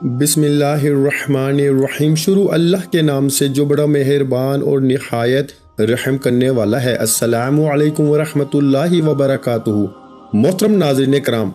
بسم اللہ الرحمن الرحیم۔ شروع اللہ کے نام سے جو بڑا مہربان اور نہایت رحم کرنے والا ہے۔ السلام علیکم ورحمۃ اللہ وبرکاتہ۔ محترم ناظرین کرام،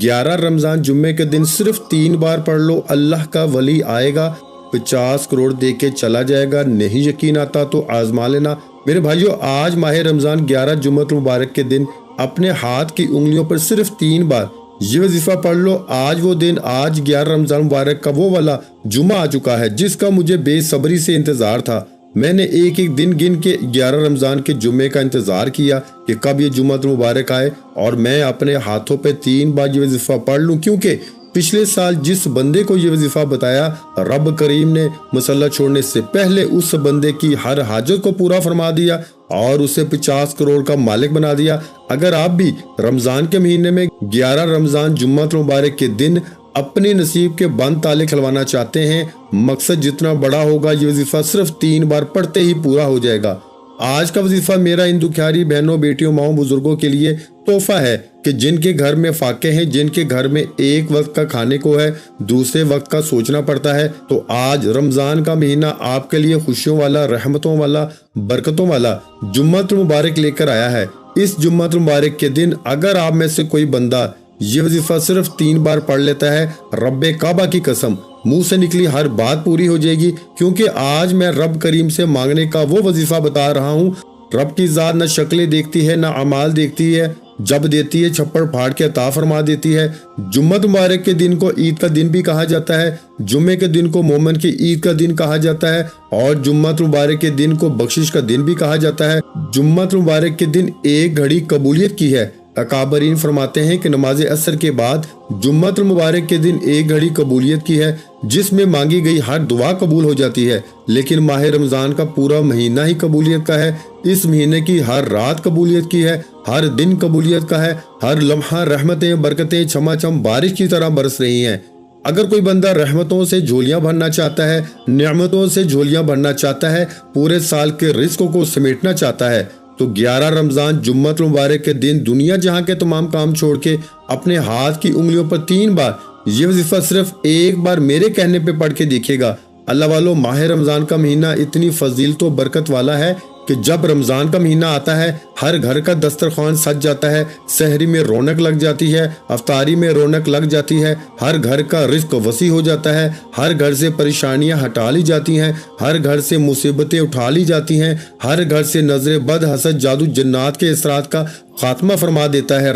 11 رمضان جمعے کے دن صرف 3 بار پڑھ لو، اللہ کا ولی آئے گا، 50 کروڑ دے کے چلا جائے گا۔ نہیں یقین آتا تو آزما لینا۔ میرے بھائیو، آج ماہ رمضان 11 جمعۃ المبارک کے دن اپنے ہاتھ کی انگلیوں پر صرف 3 بار یہ وظیفہ پڑھ لو۔ آج وہ دن، آج 11 رمضان مبارک کا وہ والا جمعہ آ چکا ہے جس کا مجھے بے صبری سے انتظار تھا۔ میں نے ایک ایک دن گن کے 11 رمضان کے جمعے کا انتظار کیا کہ کب یہ جمعہ مبارک آئے اور میں اپنے ہاتھوں پہ 3 بار یہ وظیفہ پڑھ لوں، کیونکہ پچھلے سال جس بندے کو یہ وظیفہ بتایا، رب کریم نے مصلی چھوڑنے سے پہلے اس بندے کی ہر حاجت کو پورا فرما دیا اور اسے 50 کروڑ کا مالک بنا دیا۔ اگر آپ بھی رمضان کے مہینے میں 11 رمضان جمعہ مبارک کے دن اپنے نصیب کے بند تالے کھلوانا چاہتے ہیں، مقصد جتنا بڑا ہوگا، یہ وظیفہ صرف 3 بار پڑھتے ہی پورا ہو جائے گا۔ آج کا وظیفہ میرا ان دکھیاری بہنوں، بیٹیوں، ماؤں، بزرگوں کے لیے تحفہ ہے کہ جن کے گھر میں فاقے ہیں، جن کے گھر میں ایک وقت کا کھانے کو ہے، دوسرے وقت کا سوچنا پڑتا ہے۔ تو آج رمضان کا مہینہ آپ کے لیے خوشیوں والا، رحمتوں والا، برکتوں والا جمعہ مبارک لے کر آیا ہے۔ اس جمعہ مبارک کے دن اگر آپ میں سے کوئی بندہ یہ وظیفہ صرف 3 بار پڑھ لیتا ہے، رب کعبہ کی قسم، منہ سے نکلی ہر بات پوری ہو جائے گی، کیونکہ آج میں رب کریم سے مانگنے کا وہ وظیفہ بتا رہا ہوں۔ رب کی ذات نہ شکلیں دیکھتی ہے، نہ اعمال دیکھتی ہے، جب دیتی ہے چھپڑ پھاڑ کے عطا فرما دیتی ہے۔ جمعہ مبارک کے دن کو عید کا دن بھی کہا جاتا ہے، جمعے کے دن کو مومن کی عید کا دن کہا جاتا ہے، اور جمعہ مبارک کے دن کو بخشش کا دن بھی کہا جاتا ہے۔ جمعہ مبارک کے دن ایک گھڑی قبولیت کی ہے۔ اکابرین فرماتے ہیں کہ نماز عصر کے بعد جمعہ المبارک کے دن ایک گھڑی قبولیت کی ہے جس میں مانگی گئی ہر دعا قبول ہو جاتی ہے، لیکن ماہ رمضان کا پورا مہینہ ہی قبولیت کا ہے۔ اس مہینے کی ہر رات قبولیت کی ہے، ہر دن قبولیت کا ہے، ہر لمحہ رحمتیں، برکتیں چھما چھم بارش کی طرح برس رہی ہیں۔ اگر کوئی بندہ رحمتوں سے جھولیاں بھرنا چاہتا ہے، نعمتوں سے جھولیاں بھرنا چاہتا ہے، پورے سال کے رزق کو سمیٹنا چاہتا ہے، تو 11 رمضان جمعہ مبارک کے دن دنیا جہاں کے تمام کام چھوڑ کے اپنے ہاتھ کی انگلیوں پر 3 بار یہ وظیفہ صرف ایک بار میرے کہنے پہ پڑھ کے دیکھے گا۔ اللہ والو، ماہ رمضان کا مہینہ اتنی فضیلت و برکت والا ہے کہ جب رمضان کا مہینہ آتا ہے، ہر گھر کا دسترخوان سج جاتا ہے، سحری میں رونق لگ جاتی ہے، افطاری میں رونق لگ جاتی ہے، ہر گھر کا رزق وسیع ہو جاتا ہے، ہر گھر سے پریشانیاں ہٹا لی جاتی ہیں، ہر گھر سے مصیبتیں اٹھا لی جاتی ہیں، ہر گھر سے نظر بد، حسد، جادو، جنات کے اثرات کا خاتمہ فرما دیتا ہے۔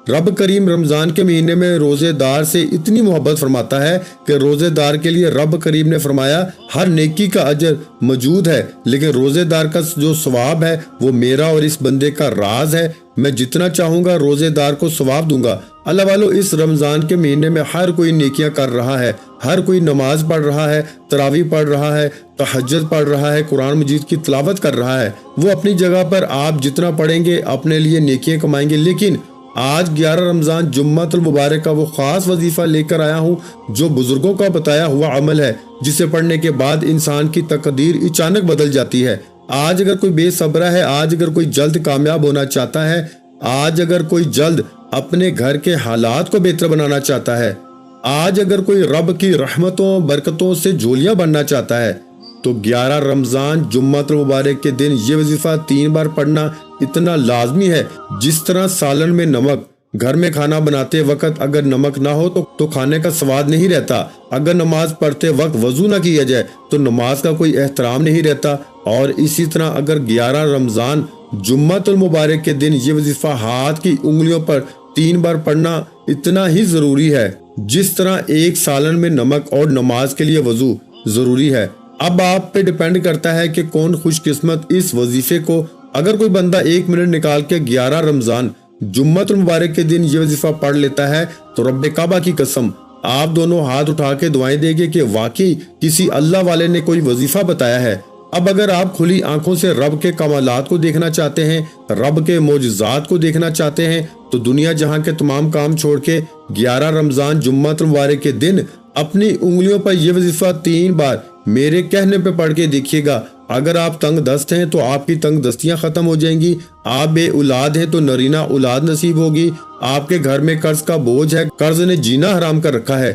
رب کریم رمضان کے مہینے میں روزے دار سے اتنی محبت فرماتا ہے کہ روزے دار کے لیے رب کریم نے فرمایا ہر نیکی کا اجر موجود ہے، لیکن روزے دار کا جو ثواب ہے وہ میرا اور اس بندے کا راز ہے، میں جتنا چاہوں گا روزے دار کو ثواب دوں گا۔ اللہ والو، اس رمضان کے مہینے میں ہر کوئی نیکیاں کر رہا ہے، ہر کوئی نماز پڑھ رہا ہے، تراویح پڑھ رہا ہے، تہجد پڑھ رہا ہے، قرآن مجید کی تلاوت کر رہا ہے۔ وہ اپنی جگہ پر آپ جتنا پڑھیں گے اپنے لیے نیکیاں کمائیں گے، لیکن آج 11 رمضان جمعہ المبارک کا وہ خاص وظیفہ لے کر آیا ہوں جو بزرگوں کا بتایا ہوا عمل ہے، جسے پڑھنے کے بعد انسان کی تقدیر اچانک بدل جاتی ہے۔ آج اگر کوئی بے صبرا ہے، آج اگر کوئی جلد کامیاب ہونا چاہتا ہے، آج اگر کوئی جلد اپنے گھر کے حالات کو بہتر بنانا چاہتا ہے، آج اگر کوئی رب کی رحمتوں برکتوں سے جھولیاں بننا چاہتا ہے، تو 11 رمضان جمعہ مبارک کے دن یہ وظیفہ 3 بار پڑھنا اتنا لازمی ہے۔ جس طرح سالن میں نمک، گھر میں کھانا بناتے وقت اگر نمک نہ ہو تو کھانے کا سواد نہیں رہتا، اگر نماز پڑھتے وقت وضو نہ کیا جائے تو نماز کا کوئی احترام نہیں رہتا، اور اسی طرح اگر 11 رمضان جمعہ المبارک کے دن یہ وظیفہ ہاتھ کی انگلیوں پر 3 بار پڑھنا اتنا ہی ضروری ہے جس طرح ایک سالن میں نمک اور نماز کے لیے وضو ضروری ہے۔ اب آپ پہ ڈیپینڈ کرتا ہے کہ کون خوش قسمت اس وظیفے کو، اگر کوئی بندہ 1 منٹ نکال کے 11 رمضان جمعہ المبارک کے دن یہ وظیفہ پڑھ لیتا ہے تو رب کعبہ کی قسم آپ دونوں ہاتھ اٹھا کے دعائیں دیں گے کہ واقعی کسی اللہ والے نے کوئی وظیفہ بتایا ہے۔ اب اگر آپ کھلی آنکھوں سے رب کے کمالات کو دیکھنا چاہتے ہیں، رب کے معجزات کو دیکھنا چاہتے ہیں، تو دنیا جہاں کے تمام کام چھوڑ کے 11 رمضان جمعہ المبارک کے دن اپنی انگلیوں پر یہ وظیفہ 3 بار میرے کہنے پہ پڑھ کے دیکھیے گا۔ اگر آپ تنگ دست ہیں تو آپ کی تنگ دستیاں ختم ہو جائیں گی، آپ بے اولاد ہیں تو نرینہ اولاد نصیب ہوگی، آپ کے گھر میں قرض کا بوجھ ہے، قرض نے جینا حرام کر رکھا ہے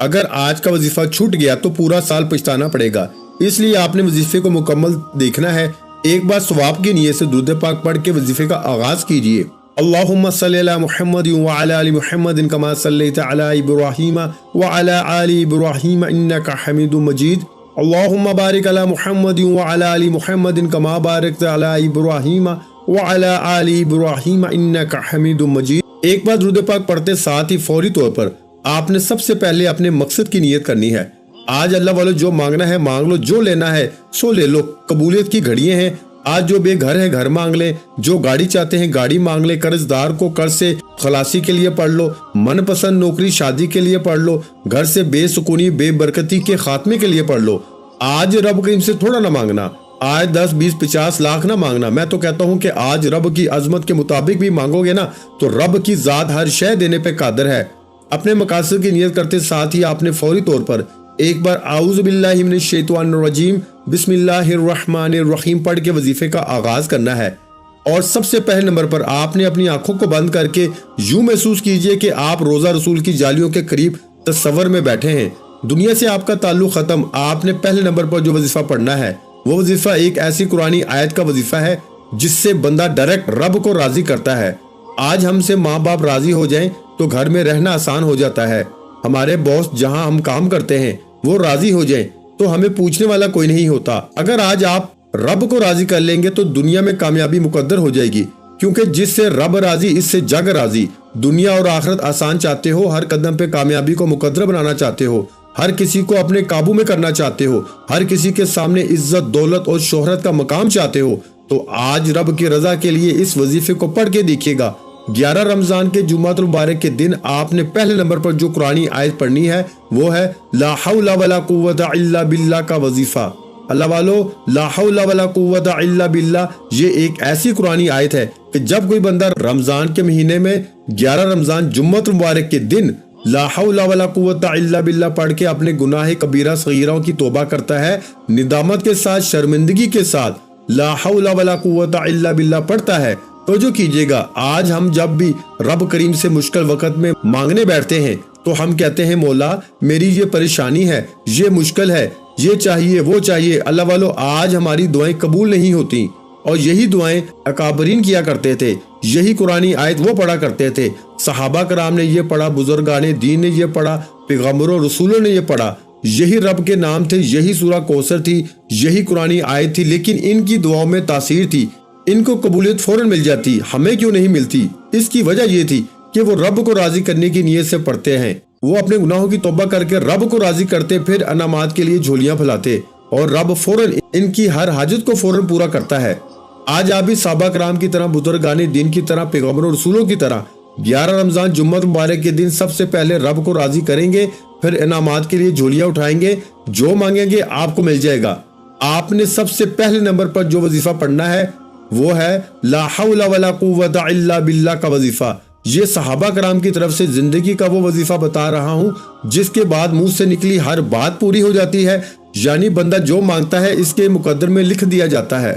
اگر آج کا وظیفہ چھوٹ گیا تو پورا سال پچھتانا پڑے گا، اس لیے آپ نے وظیفے کو مکمل دیکھنا ہے۔ ایک بار ثواب کی نیت سے درود پاک پڑھ کے وظیفے کا آغاز کیجئے۔ اللہم صلی علی محمد وعلی آل محمد کما صلیت علی ابراہیم وعلی آل ابراہیم انک حمید مجید۔ اللہم بارک علی محمد وعلی آل محمد کما بارکت علی ابراہیم وعلی آل ابراہیم انک حمید مجید۔ ایک بار درود پاک پڑھتے ساتھ ہی فوری طور پر آپ نے سب سے پہلے اپنے مقصد کی نیت کرنی ہے۔ آج اللہ والو جو مانگنا ہے مانگ لو، جو لینا ہے سو لے لو، قبولیت کی گھڑیاں ہیں۔ آج جو بے گھر ہے گھر مانگ لیں، جو گاڑی چاہتے ہیں گاڑی مانگ لیں، قرض دار کو قرض سے خلاصی کے لیے پڑھ لو، من پسند نوکری شادی کے لیے پڑھ لو، گھر سے بے سکونی بے برکتی کے خاتمے کے لیے پڑھ لو۔ آج رب کریم سے تھوڑا نہ مانگنا، آج 10 20 50 لاکھ نہ مانگنا۔ میں تو کہتا ہوں کہ آج رب کی عظمت کے مطابق بھی مانگو گے نا تو رب کی ذات ہر شے دینے پہ قادر ہے۔ اپنے مقاصد کی نیت کرتے ساتھ ہی آپ نے فوری طور پر ایک بار اعوذ باللہ من الشیطان الرجیم بسم اللہ الرحمن الرحیم پڑھ کے وظیفے کا آغاز کرنا ہے۔ اور سب سے پہلے نمبر پر آپ نے اپنی آنکھوں کو بند کر کے یوں محسوس کیجئے کہ آپ روزہ رسول کی جالیوں کے قریب تصور میں بیٹھے ہیں، دنیا سے آپ کا تعلق ختم۔ آپ نے پہلے نمبر پر جو وظیفہ پڑھنا ہے وہ وظیفہ ایک ایسی قرآنی آیت کا وظیفہ ہے جس سے بندہ ڈائریکٹ رب کو راضی کرتا ہے۔ آج ہم سے ماں باپ راضی ہو جائیں تو گھر میں رہنا آسان ہو جاتا ہے۔ ہمارے باس جہاں ہم کام کرتے ہیں وہ راضی ہو جائیں تو ہمیں پوچھنے والا کوئی نہیں ہوتا۔ اگر آج آپ رب کو راضی کر لیں گے تو دنیا میں کامیابی مقدر ہو جائے گی، کیونکہ جس سے رب راضی اس سے جگ راضی۔ دنیا اور آخرت آسان چاہتے ہو، ہر قدم پہ کامیابی کو مقدر بنانا چاہتے ہو، ہر کسی کو اپنے قابو میں کرنا چاہتے ہو، ہر کسی کے سامنے عزت دولت اور شہرت کا مقام چاہتے ہو، تو آج رب کی رضا کے لیے اس وظیفے کو پڑھ کے دیکھیے گا۔ 11 رمضان کے جمعۃ المبارک کے دن آپ نے پہلے نمبر پر جو قرآنی آیت پڑھنی ہے وہ ہے لا حول ولا قوت الا باللہ کا وظیفہ۔ اللہ والو، لا حول ولا قوت الا باللہ یہ ایک ایسی قرآنی آیت ہے کہ جب کوئی بندہ رمضان کے مہینے میں 11 رمضان جمعۃ المبارک کے دن لا حول ولا قوت الا باللہ پڑھ کے اپنے گناہ کبیرہ صغیرہ کی توبہ کرتا ہے، ندامت کے ساتھ شرمندگی کے ساتھ لا حول ولا قوت الا باللہ پڑھتا ہے، توجہ کیجئے گا۔ آج ہم جب بھی رب کریم سے مشکل وقت میں مانگنے بیٹھتے ہیں تو ہم کہتے ہیں مولا میری یہ پریشانی ہے، یہ مشکل ہے، یہ چاہیے وہ چاہیے۔ اللہ والو، آج ہماری دعائیں قبول نہیں ہوتی، اور یہی دعائیں اکابرین کیا کرتے تھے، یہی قرآنی آیت وہ پڑھا کرتے تھے۔ صحابہ کرام نے یہ پڑھا، بزرگان دین نے یہ پڑھا، پیغمبروں رسولوں نے یہ پڑھا، یہی رب کے نام تھے، یہی سورہ کوثر تھی، یہی قرآنی آیت تھی، لیکن ان کی دعاؤں میں تاثیر تھی، ان کو قبولیت فوراً مل جاتی۔ ہمیں کیوں نہیں ملتی؟ اس کی وجہ یہ تھی کہ وہ رب کو راضی کرنے کی نیت سے پڑھتے ہیں، وہ اپنے گناہوں کی توبہ کر کے رب کو راضی کرتے، پھر انعامات کے لیے جھولیاں پھیلاتے، اور رب فوراً ان کی ہر حاجت کو فوراً پورا کرتا ہے۔ آج آپ بھی صحابہ کرام کی طرح، بزرگان دین کی طرح، پیغمبروں رسولوں کی طرح 11 رمضان جمعۃ مبارک کے دن سب سے پہلے رب کو راضی کریں گے، پھر انعامات کے لیے جھولیاں اٹھائیں گے، جو مانگیں گے آپ کو مل جائے گا۔ آپ نے سب سے پہلے نمبر پر جو وظیفہ پڑھنا ہے وہ ہے لا حول ولا قوت الا باللہ کا وظیفہ۔ یہ صحابہ کرام کی طرف سے زندگی کا وہ وظیفہ بتا رہا ہوں جس کے بعد منہ سے نکلی ہر بات پوری ہو جاتی ہے، یعنی بندہ جو مانگتا ہے اس کے مقدر میں لکھ دیا جاتا ہے۔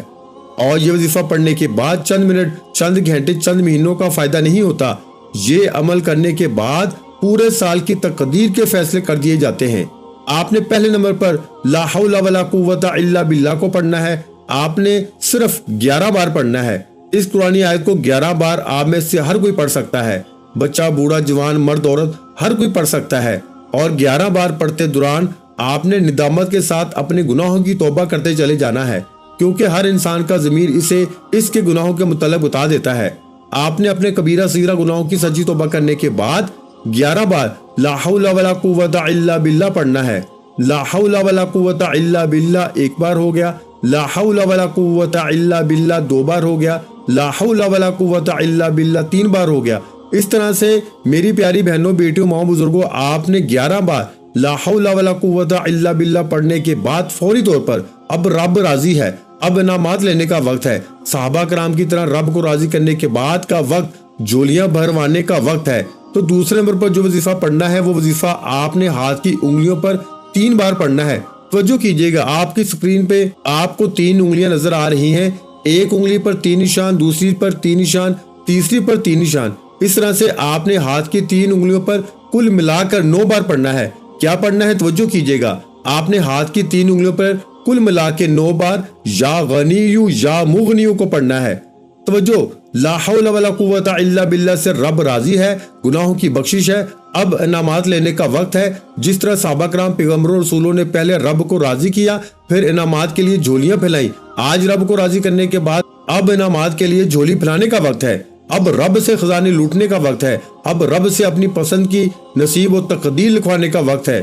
اور یہ وظیفہ پڑھنے کے بعد چند منٹ، چند گھنٹے، چند مہینوں کا فائدہ نہیں ہوتا، یہ عمل کرنے کے بعد پورے سال کی تقدیر کے فیصلے کر دیے جاتے ہیں۔ آپ نے پہلے نمبر پر لا حول ولا قوت الا باللہ کو پڑھنا ہے، آپ نے صرف 11 بار پڑھنا ہے۔ اس قرآنی آیت کو 11 بار آپ میں سے ہر کوئی پڑھ سکتا ہے، بچہ بوڑھا جوان مرد عورت ہر کوئی پڑھ سکتا ہے، اور 11 بار پڑھتے دوران آپ نے ندامت کے ساتھ اپنے گناہوں کی توبہ کرتے چلے جانا ہے، کیونکہ ہر انسان کا ضمیر اسے اس کے گناہوں کے متعلق بتا دیتا ہے۔ آپ نے اپنے کبیرہ صغیرہ گناہوں کی سچی توبہ کرنے کے بعد 11 بار لا حول ولا قوت الا باللہ پڑھنا ہے۔ لا حول ولا قوت الا باللہ ایک بار ہو گیا، لا حول ولا قوت الا باللہ 2 بار ہو گیا، لا حول ولا قوت الا باللہ 3 بار ہو گیا۔ اس طرح سے میری پیاری بہنوں، بیٹیوں، ماؤں، بزرگوں، آپ نے 11 بار لا حول ولا قوت الا باللہ پڑھنے کے بعد فوری طور پر اب رب راضی ہے، اب انعامات لینے کا وقت ہے۔ صحابہ کرام کی طرح رب کو راضی کرنے کے بعد کا وقت جھولیاں بھروانے کا وقت ہے۔ تو دوسرے نمبر پر جو وظیفہ پڑھنا ہے وہ وظیفہ آپ نے ہاتھ کی انگلیوں پر 3 بار پڑھنا ہے۔ توجہ کیجئے گا، آپ کی سکرین پہ آپ کو 3 انگلیاں نظر آ رہی ہیں، ایک انگلی پر 3 نشان، دوسری پر 3 نشان، تیسری پر 3 نشان۔ اس طرح سے آپ نے ہاتھ کی 3 انگلیوں پر کل ملا کر 9 بار پڑھنا ہے۔ کیا پڑھنا ہے توجہ کیجیے گا۔ آپ نے ہاتھ کی 3 انگلیوں پر کل ملا کے 9 بار یا غنیو یا مغنیو کو پڑھنا ہے۔ توجہ، لا حول ولا قوت الا باللہ سے رب راضی ہے، گناہوں کی بخشش ہے۔ اب انعامات لینے کا وقت ہے۔ جس طرح صحابہ کرام، پیغمبروں، رسولوں نے پہلے رب کو راضی کیا، پھر انعامات کے لیے جھولیاں پھیلائیں، آج رب کو راضی کرنے کے بعد اب انعامات کے لیے جھولی پھیلانے کا وقت ہے۔ اب رب سے خزانے لوٹنے کا وقت ہے۔ اب رب سے اپنی پسند کی نصیب و تقدیر لکھوانے کا وقت ہے۔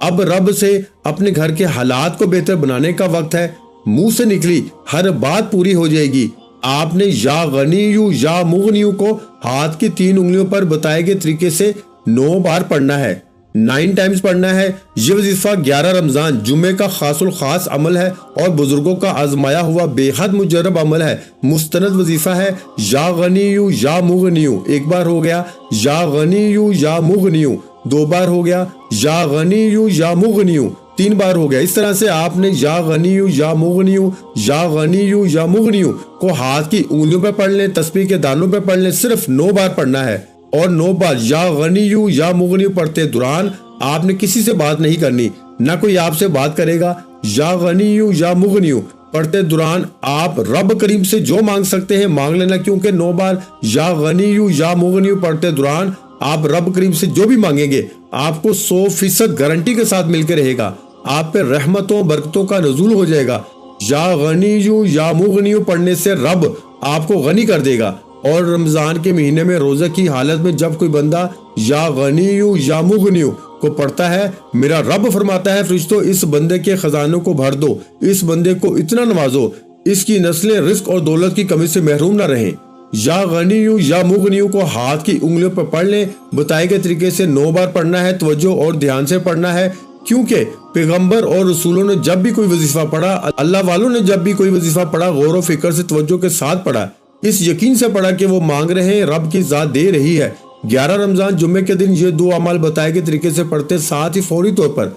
اب رب سے اپنے گھر کے حالات کو بہتر بنانے کا وقت ہے۔ منہ سے نکلی ہر بات پوری ہو جائے گی۔ آپ نے یا غنیو یا مغنیو کو ہاتھ کی 3 انگلیوں پر بتائے گئے طریقے سے 9 بار پڑھنا ہے، 9 ٹائمز پڑھنا ہے۔ یہ وظیفہ 11 رمضان جمعے کا خاص الخاص عمل ہے اور بزرگوں کا آزمایا ہوا بے حد مجرب عمل ہے، مستند وظیفہ ہے۔ یا غنیو یا مغنیو 1 بار ہو گیا، یا غنیو یا مغنیو 2 بار ہو گیا، یا غنیو یا مغنیو 3 بار ہو گیا۔ اس طرح سے آپ نے یا غنیو یا مغنیو یا غنیو یا مغنیو کو ہاتھ کی انگلیوں پہ پڑھ لیں، تسبیح کے دانوں پہ پڑھ لیں، صرف 9 بار پڑھنا ہے۔ اور 9 بار یا غنیو یا مغنیو پڑھتے دوران آپ نے کسی سے بات نہیں کرنی، نہ کوئی آپ سے بات کرے گا۔ یا غنیو یا مغنیو پڑھتے دوران آپ رب کریم سے جو مانگ سکتے ہیں مانگ لینا، کیونکہ 9 بار یا غنیو یا مغنیو پڑھتے دوران آپ رب کریم سے جو بھی مانگیں گے آپ کو 100% گارنٹی کے ساتھ مل کے رہے گا، آپ پہ رحمتوں برکتوں کا نزول ہو جائے گا۔ یا غنیو یا مغنیو پڑھنے سے رب آپ کو غنی کر دے گا۔ اور رمضان کے مہینے میں روزہ کی حالت میں جب کوئی بندہ یا غنیو یا مغنیو کو پڑھتا ہے، میرا رب فرماتا ہے فرشتوں اس بندے کے خزانوں کو بھر دو، اس بندے کو اتنا نوازو، اس کی نسلیں رزق اور دولت کی کمی سے محروم نہ رہیں۔ یا غنیو یا مغنیو کو ہاتھ کی انگلیوں پر پڑھ لیں، بتائے گئے طریقے سے 9 بار پڑھنا ہے، توجہ اور دھیان سے پڑھنا ہے، کیونکہ پیغمبر اور رسولوں نے جب بھی کوئی وظیفہ پڑھا، اللہ والوں نے جب بھی کوئی وظیفہ پڑھا، غور و فکر سے توجہ کے ساتھ پڑھا، اس یقین سے پڑھا کہ وہ مانگ رہے ہیں، رب کی ذات دے رہی ہے۔ 11 رمضان جمعے کے دن یہ 2 اعمال بتائے گئے طریقے سے پڑھتے، ساتھ ہی فوری طور پر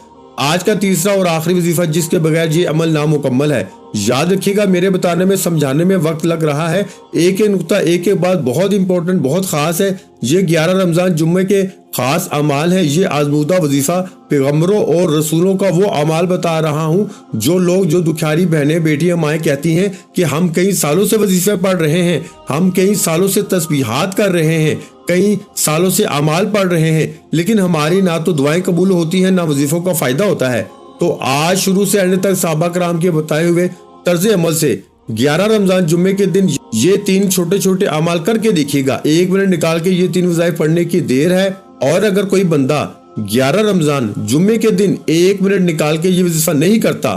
آج کا تیسرا اور آخری وظیفہ جس کے بغیر یہ عمل نامکمل ہے۔ یاد رکھیے گا، میرے بتانے میں سمجھانے میں وقت لگ رہا ہے، ایک نقطہ ایک بات بہت امپورٹنٹ، بہت خاص ہے۔ یہ 11 رمضان جمعے کے خاص اعمال ہے، یہ آزمودہ وظیفہ پیغمبروں اور رسولوں کا وہ اعمال بتا رہا ہوں جو لوگ، جو دکھیاری بہنیں بیٹیاں مائیں کہتی ہیں کہ ہم کئی سالوں سے وظیفے پڑھ رہے ہیں، ہم کئی سالوں سے تسبیحات کر رہے ہیں، کئی سالوں سے اعمال پڑھ رہے ہیں، لیکن ہماری نہ تو دعائیں قبول ہوتی ہیں نہ وظیفوں کا فائدہ ہوتا ہے۔ تو آج شروع سے اینڈ تک صحابہ کرام کے بتائے ہوئے طرز عمل سے 11 رمضان جمعے کے دن یہ 3 چھوٹے چھوٹے اعمال کر کے دیکھیے گا۔ 1 منٹ نکال کے یہ 3 وظائف پڑھنے کی دیر ہے، اور اگر کوئی بندہ 11 رمضان جمعے کے دن 1 منٹ نکال کے یہ وظیفہ نہیں کرتا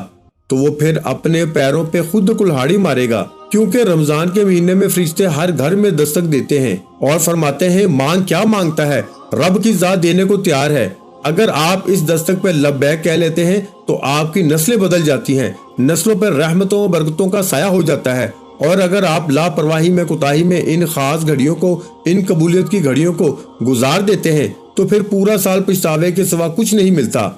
تو وہ پھر اپنے پیروں پہ خود کلہاڑی مارے گا، کیونکہ رمضان کے مہینے میں فرشتے ہر گھر میں دستک دیتے ہیں اور فرماتے ہیں مانگ کیا مانگتا ہے، رب کی ذات دینے کو تیار ہے۔ اگر آپ اس دستک پہ لبیک کہہ لیتے ہیں تو آپ کی نسلیں بدل جاتی ہیں، نسلوں پر رحمتوں برکتوں کا سایہ ہو جاتا ہے۔ اور اگر آپ لاپرواہی میں، کوتاہی میں ان خاص گھڑیوں کو، ان قبولیت کی گھڑیوں کو گزار دیتے ہیں تو پھر پورا سال پچھتاوے کے سوا کچھ نہیں ملتا۔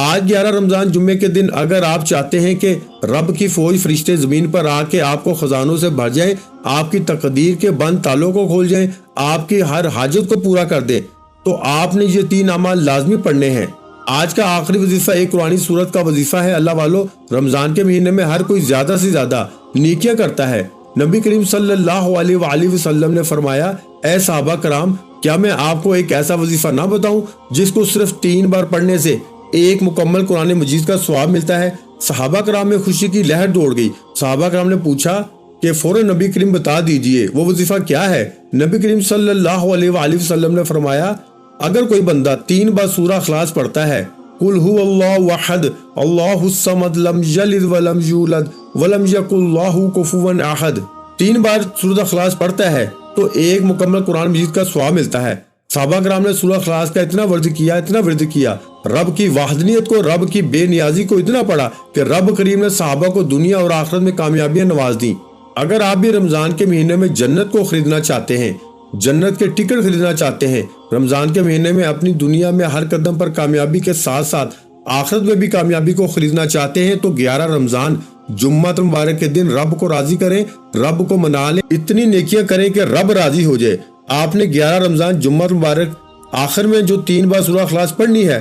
آج 11 رمضان جمعے کے دن اگر آپ چاہتے ہیں کہ رب کی فوج فرشتے زمین پر آ کے آپ کو خزانوں سے بھر جائیں، آپ کی تقدیر کے بند تالوں کو کھول جائیں، آپ کی ہر حاجت کو پورا کر دیں، تو آپ نے یہ 3 اعمال لازمی پڑھنے ہیں۔ آج کا آخری وظیفہ ایک قرآنی سورت کا وظیفہ ہے۔ اللہ والو، رمضان کے مہینے میں ہر کوئی زیادہ سے زیادہ نیکیاں کرتا ہے۔ نبی کریم صلی اللہ علیہ وآلہ وسلم نے فرمایا، اے صحابہ کرام، کیا میں آپ کو ایک ایسا وظیفہ نہ بتاؤں جس کو صرف 3 بار پڑھنے سے ایک مکمل قرآن مجید کا ثواب ملتا ہے؟ صحابہ کرام میں خوشی کی لہر دوڑ گئی۔ صحابہ کرام نے پوچھا کہ فوراً نبی کریم بتا دیجئے وہ وظیفہ کیا ہے۔ نبی کریم صلی اللہ علیہ وآلہ وسلم نے فرمایا، اگر کوئی بندہ 3 بار سورہ اخلاص پڑھتا ہے، قل هو اللہ احد اللہ الصمد لم یلد ولم یولد ولم یکن له کفوا احد، 3 بار سورہ اخلاص پڑھتا ہے تو ایک مکمل قرآن مجید کا ثواب ملتا ہے۔ صحابہ کرام نے سورہ اخلاص کا اتنا ورد کیا، رب کی وحدانیت کو، رب کی بے نیازی کو اتنا پڑھا کہ رب کریم نے صحابہ کو دنیا اور آخرت میں کامیابیاں نواز دیں۔ اگر آپ بھی رمضان کے مہینے میں جنت کو خریدنا چاہتے ہیں، جنت کے ٹکٹ خریدنا چاہتے ہیں، رمضان کے مہینے میں اپنی دنیا میں ہر قدم پر کامیابی کے ساتھ ساتھ آخرت میں بھی کامیابی کو خریدنا چاہتے ہیں، تو 11 رمضان جمعہ مبارک کے دن رب کو راضی کریں، رب کو منا لیں، اتنی نیکیاں کریں کہ رب راضی ہو جائے۔ آپ نے 11 رمضان جمعہ مبارک آخر میں جو 3 بار سورہ اخلاص پڑھنی ہے،